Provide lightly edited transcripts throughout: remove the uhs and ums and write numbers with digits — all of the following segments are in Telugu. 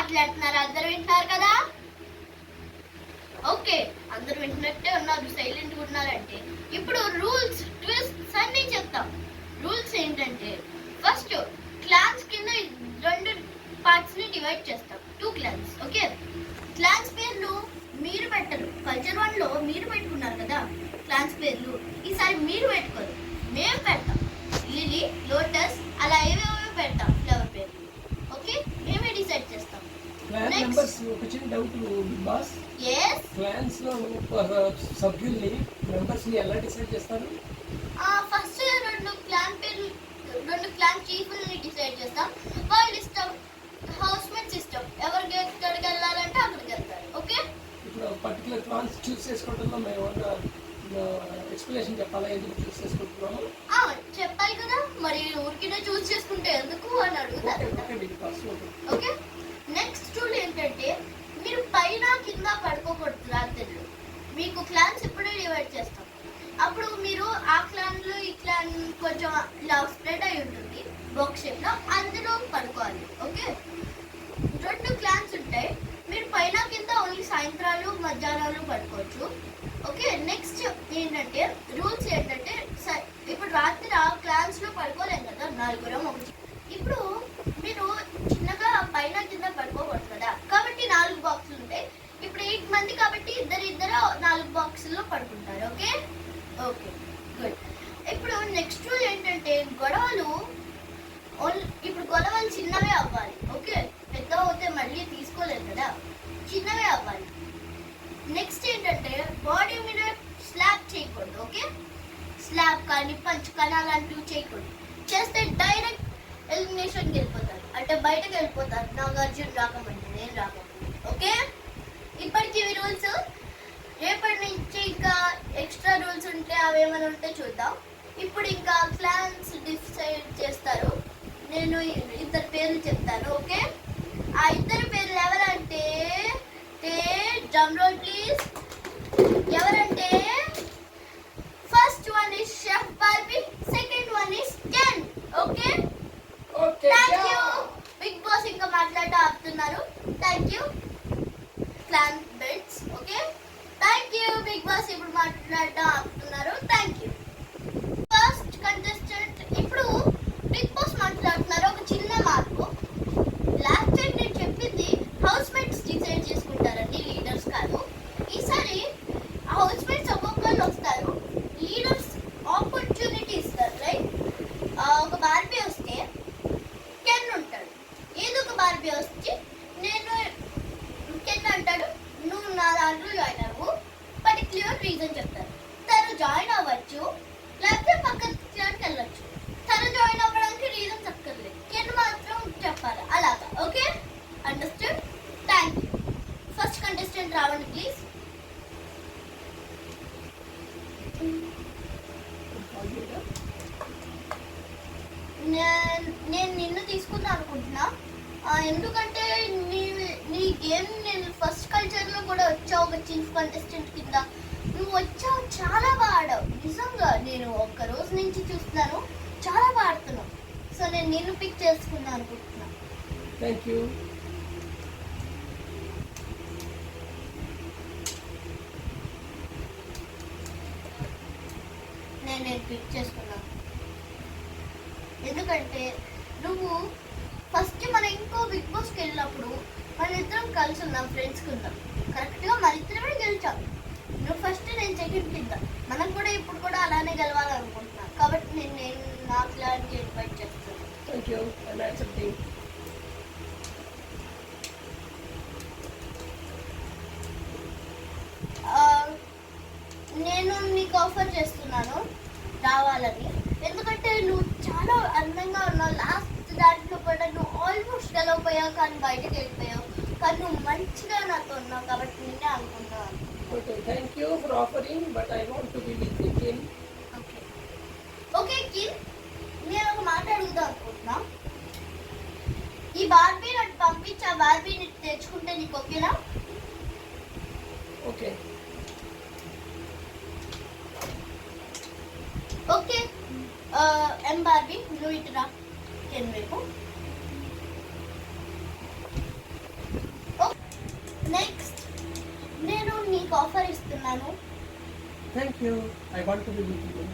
మాట్లాడుతున్నారు, అందరు వింటున్నారు కదా? ఓకే, అందరు వింటున్నట్టే ఉన్నారు, సైలెంట్ గా ఉన్నారంటే. ఇప్పుడు రూల్స్ ట్విస్ట్స్ అన్ని చెప్తాం. రూల్స్ ఏంటంటే, ఫస్ట్ క్లాన్స్ కింద 2 పార్ట్స్ ని డివైడ్ చేస్తాం, 2 క్లాన్స్. ఓకే, క్లాన్స్ పేర్లు మీరు పెట్టరు. కల్చర్ 1 లో మీరు పెట్టుకున్నారు కదా క్లాన్స్ పేర్లు, ఈసారి మీరు పెట్టుకోరు, మేము పెడతాం. లిలీ, లోటస్ అలా ఏవేవో పెడతాం ఫ్లవర్ పేర్లు. ఓకే, మేమే డిసైడ్ చేస్తాం. క్లాన్ మెంబర్స్ ఒక చిన్న doubt Bigg Boss. yes clans లో సభ్యుల్ని మెంబర్స్ ని ఎలా డిసైడ్ చేస్తారు? ఫస్ట్ 2 క్లాన్ పేర్లు, 2 క్లాన్ చీఫ్లని డిసైడ్ చేస్తాం. వాళ్ళ ఇష్టం, హౌస్ మేట్స్ ఇష్టం, ఎవరికి ఎక్కడికి వెళ్ళాలంటే అక్కడికి వెళ్తారు. ఓకే, ఇప్పుడు పర్టికులర్ క్లాన్స్ చూస్ చేసుకోవడంలో మేము ఎక్స్ప్లెనేషన్ చెప్పాలా ఎందుకు చూస్ చేసుకుంటున్నాము? చెప్పాలి కదా, మరి ఊరికినే చూస్ చేసుకుంటే ఎందుకు అని అడుగుతారు. ఓకే, నెక్స్ట్ రూల్ ఏంటంటే, మీరు పైన కింద పడుకోకూడదు రాత్రులు. మీకు క్లాన్స్ ఇప్పుడే డివైడ్ చేస్తాం. అప్పుడు మీరు ఆ క్లాన్ లో ఈ క్లాన్ కొంచెం లవ్ స్ప్రెడ్ అయి ఉంటుంది బాక్స్ షేప్ లో, అందులో పడుకోవాలి. ఓకే, 2 క్లాన్స్ ఉంటాయి, మీరు పైన కింద ఓన్లీ సాయంత్రాలు మధ్యాహ్నాలు పడుకోవచ్చు. ఓకే, నెక్స్ట్ ఏంటంటే రూల్స్ ఏంటంటే, ఇప్పుడు రాత్రి ఆ క్లాన్స్ లో పడుకోలేం కదా, 4 ఒకటి. ఇప్పుడు మీరు చిన్నగా పైన కింద పడుకోకూడదు కదా, కాబట్టి 4 బాక్సులు ఉంటాయి. ఇప్పుడు 8 మంది కాబట్టి ఇద్దరు 4 బాక్సుల్లో పడుకుంటారు. Okay okay good. ఇప్పుడు నెక్స్ట్ రూల్ ఏంటంటే, ఇప్పుడు గొడవలు చిన్నవే అవ్వాలి. ఓకే, పెద్ద అవుతే మళ్ళీ తీసుకోలేదు కదా, చిన్నవే అవ్వాలి. నెక్స్ట్ ఏంటంటే, బాడీ మీద స్లాప్ చేయకూడదు. ఓకే, స్లాప్ కానీ పంచ్ కానీ అలాంటివి చేయకూడదు. చేస్తే డైరెక్ట్ ఎలిమినేషన్కి వెళ్ళిపోతారు, అంటే బయటకు వెళ్ళిపోతారు. నాగార్జున రాకమంటే, నేను రాకమంటే. ఓకే, ఇప్పటికి ఇవి రూల్స్. రేపటి నుంచి ఇంకా ఎక్స్ట్రా రూల్స్ ఉంటే అవేమైనా ఉంటే చూద్దాం. ఇప్పుడు ఇంకా క్లాన్స్ డిసైడ్ చేస్తారు. నేను 2 పేర్లు చెప్తాను. ఓకే, ఆ 2 పేర్లు ఎవరంటే, డ్రమ్ రోల్ ప్లీజ్. ఎవరంటే, first one is chef Barbie, second one is Ken. Okay, thank you. Bigg Boss ఇంకా మాట్లాడటం ఆపుతున్నారు. Thank you clan bets. Okay, thank you. Bigg Boss ఇప్పుడు మాట్లాడటం ఆపుతున్నారు. Thank you. ఫస్ట్ కంటెస్టెంట్ ఇప్పుడు బిగ్ బాస్ మాట్లాడుతున్నారు. ఒక చిన్న మార్పు, లాస్ట్ టైం నేను చెప్పింది హౌస్ మేట్స్ డిసైడ్ చేసుకుంటారండి, లీడర్స్ కాదు. ఈసారి హౌస్ మేట్స్ ఒక్కొక్కరు వస్తారు, లీడర్స్ ఆపర్చునిటీ ఇస్తారు. రైట్, ఒక బార్బీ వస్తే కెన్ ఉంటాడు, ఏదో ఒక బార్బీ వచ్చి నేను కెన్ అంటాడు, నువ్వు నా దాంట్లో జాయిన్ అవ్వు, పర్టిక్యులర్ రీజన్ చెప్తారు. తను జాయిన్ అవ్వచ్చు, లేకపోతే పక్క క్లాన్కి వెళ్ళచ్చు. తను జాయిన్ అవ్వడానికి రీజన్ చెప్పలేదు, కెన్ మాత్రం చెప్పాలి. అలాగా. Okay, understand? Thank you. First contestant రావండి ప్లీజ్. నేను నిన్ను తీసుకుందాం అనుకుంటున్నా, ఎందుకంటే నీ గేమ్ నేను ఫస్ట్ కల్చర్లో కూడా వచ్చావు ఒక చీఫ్ కంటెస్టెంట్ కింద. నువ్వు వచ్చావు, చాలా బాగా ఆడావు. నిజంగా నేను ఒక్క రోజు నుంచి చూస్తున్నాను, చాలా బాగా ఆడుతున్నావు. సో నేను నిన్ను పిక్ చేసుకుందాం అనుకుంటున్నా. Thank you. నేను పిక్ చేసుకున్నాను, ఎందుకంటే నువ్వు ఫస్ట్ మనం ఇంకో బిగ్ బాస్కి వెళ్ళినప్పుడు మన ఇద్దరం కలిసి ఉన్నాం, ఫ్రెండ్స్ కింద. కరెక్ట్గా మన ఇద్దరమే గెలిచాం. నువ్వు ఫస్ట్, నేను సెకండ్ కింద. మనం కూడా ఇప్పుడు కూడా అలానే గెలవాలనుకుంటున్నాను, కాబట్టి నేను నా క్లాన్కి ఇన్వైట్ చేస్తాను. Thank you. I'm accepting. నేను నీకు ఆఫర్ చేస్తున్నాను రావాలని, ఎందుకంటే నువ్వు చాలా అందంగా ఉన్నావు. లాస్ట్ దాంట్లో కూడా నువ్వు ఆల్మోస్ట్ గెలవపోయావు, కానీ బయటకు వెళ్ళిపోయావు. కానీ నువ్వు మంచిగా నాతో ఉన్నావు, కాబట్టి నేనే అనుకుంటున్నాను. Okay, thank you for offering, but I want to be with Ken. Okay okay Ken, నేను ఒక మాట అడుగుదాం అనుకుంటున్నా. ఈ బార్బీ నాకు పంపించి ఆ బార్బీని తెచ్చుకుంటే నీకు ఓకేనా? Okay okay. ఎం బార్బీ, నువ్వు ఇటు రా కెన్ వైపు. Thank you. I want to be with you.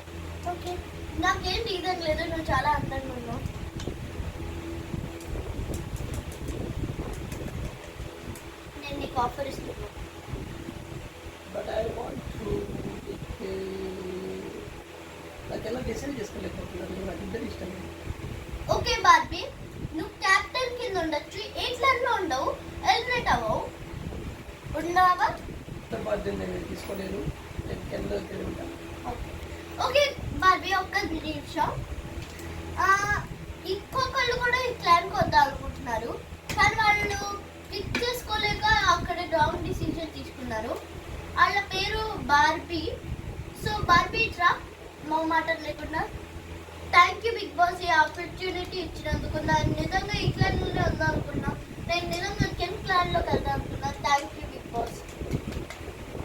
Okay, నాకేం రీజన్ లేదు, నువ్వు చాలా అందంగా ఉన్నావు. నేను నీకు ఆఫర్ ఇస్తున్నాను. బట్ ఐ వాంట్ టు నాకు ఎలా డిసైడ్ చేసుకోలేకపోతున్నాను. నాకు ఇద్దరు ఇష్టమే. ఓకే బార్బీ, నువ్వు క్యాప్టెన్ కింద ఉండొచ్చు, ఏ క్లాస్లో ఉండవు, ఎలిమినేట్ అవ్వవు. ఉన్నావా? బాధ్యత నేను తీసుకోలేను. నేను కింద ఉంటాను. ఓకే బార్బీ, ఒక్క నిమిషం. ఇంకొకళ్ళు కూడా ఈ క్లాన్కి వద్దాం అనుకుంటున్నారు, కానీ వాళ్ళు పిక్ చేసుకోలేక అక్కడ రాంగ్ డిసిజన్ తీసుకున్నారు. వాళ్ళ పేరు బార్బీ. సో బార్బీ ఇట్రా, మా మాట లేకుండా. థ్యాంక్ యూ బిగ్ బాస్, ఈ ఆపర్చునిటీ ఇచ్చినందుకు. నేను నిజంగా ఈ క్లాన్లోనే వద్దాం అనుకున్నా, నేను నిజంగా కెన్ క్లాన్లోకి వెళ్దాం అనుకున్నా. Thank you Bigg Boss.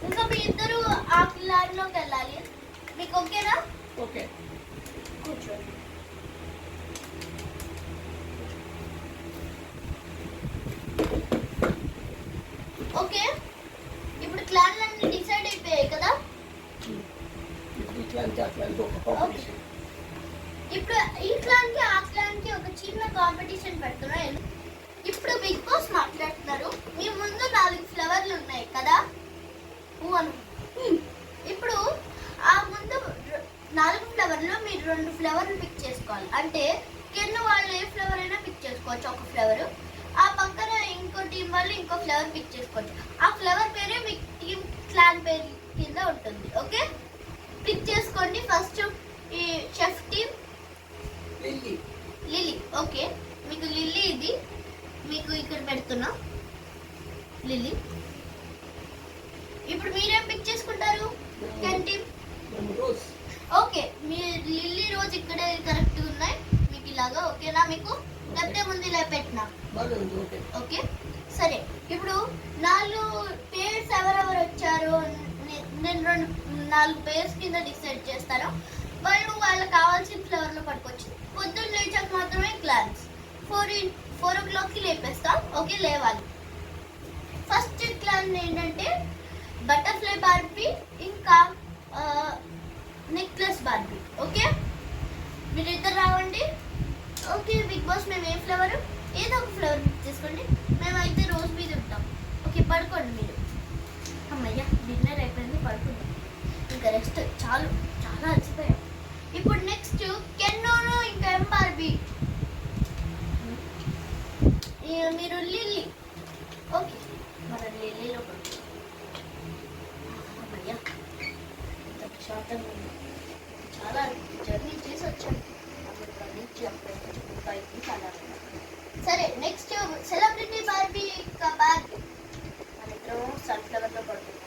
ఇంకా మీ ఇద్దరు ఆ క్లాన్లోకి వెళ్ళాలి, మీకు ఓకేనా? ఓకే, కూర్చోండి. ఓకే, ఇప్పుడు క్లాన్లన్నీ డిసైడ్ అయిపోయాయి కదా. ఈ క్లాన్కి ఆ క్లాన్కి ఒక కాంపిటీషన్. ఇప్పుడు ఈ క్లాన్కి ఆ క్లాన్కి ఒక చిన్న కాంపిటీషన్ పెడుతున్నాను. ఇప్పుడు బిగ్ బాస్ మాట్లాడుతున్నారు. మీ ముందు 4 ఫ్లవర్లు ఉన్నాయి కదా. ఇప్పుడు ఆ ముందు 4 ఫ్లవర్లో మీరు 2 ఫ్లవర్లు పిక్ చేసుకోవాలి. అంటే కింద వాళ్ళు ఏ ఫ్లవర్ అయినా పిక్ చేసుకోవచ్చు, ఒక ఫ్లవర్. ఆ పక్కన ఇంకో టీం వాళ్ళు ఇంకో ఫ్లవర్ పిక్ చేసుకోవచ్చు. ఆ ఫ్లవర్ పేరే మీ టీం క్లాన్ పేరు కింద ఉంటుంది. ఓకే, పిక్ చేసుకోండి. ఫస్ట్ ఈ షెఫ్ టీం లిల్లీ. ఓకే, మీకు లిల్లీ ఇది మీకు ఇక్కడ పెడుతున్నా, లిల్లీ. ఇప్పుడు మీరేం పిక్ చేసుకుంటారు? Can team. Okay, me lily రోజు ఇక్కడే కరెక్ట్గా ఉన్నాయి మీకు ఇలాగా. ఓకేనా మీకు? లేకపోతే ముందు ఇలా పెట్టినా? ఓకే సరే. ఇప్పుడు 4 పేర్స్ ఎవరెవరు వచ్చారు నేను 4 పేర్స్ కింద డిసైడ్ చేస్తాను. వాళ్ళు వాళ్ళకి కావాల్సిన ఫ్లవర్లో పట్టుకోవచ్చు. పొద్దున్న లేచాక మాత్రమే క్లాన్స్. 4 o'clockకి లేపేస్తాం. ఓకే, లేవాలి. ఫస్ట్ క్లాన్ ఏంటంటే బటర్ఫ్లై బార్బీ, ఇంకా నెక్లెస్ బార్బీ. ఓకే, మీరిద్దరు రావండి. ఓకే బిగ్ బాస్, మేము ఏ ఫ్లవర్, ఏదో ఒక ఫ్లవర్ పిక్ చేసుకోండి. మేమైతే రోజ్ మీద ఉంటాం. ఓకే, పడుకోండి మీరు. అమ్మయ్య, డిన్నర్ అయిపోయింది, పడుకుందాం. ఇంకా రెస్ట్ చాలు, చాలా అలసిపోయాం. ఇప్పుడు నెక్స్ట్ కెన్నోను, ఇంకా ఎం బార్బీ. మీరు లిల్లీ. ఓకే, మన లిల్లీలో పడుతుంది. అమ్మయ్య, శాతం చాలా జర్నీ చేసి వచ్చాను. సరే, నెక్స్ట్ సెలబ్రిటీ బార్బీ, ఇంకా బార్బీ. మన ఇద్దరం సన్ఫ్లవర్లో పడుతుంది.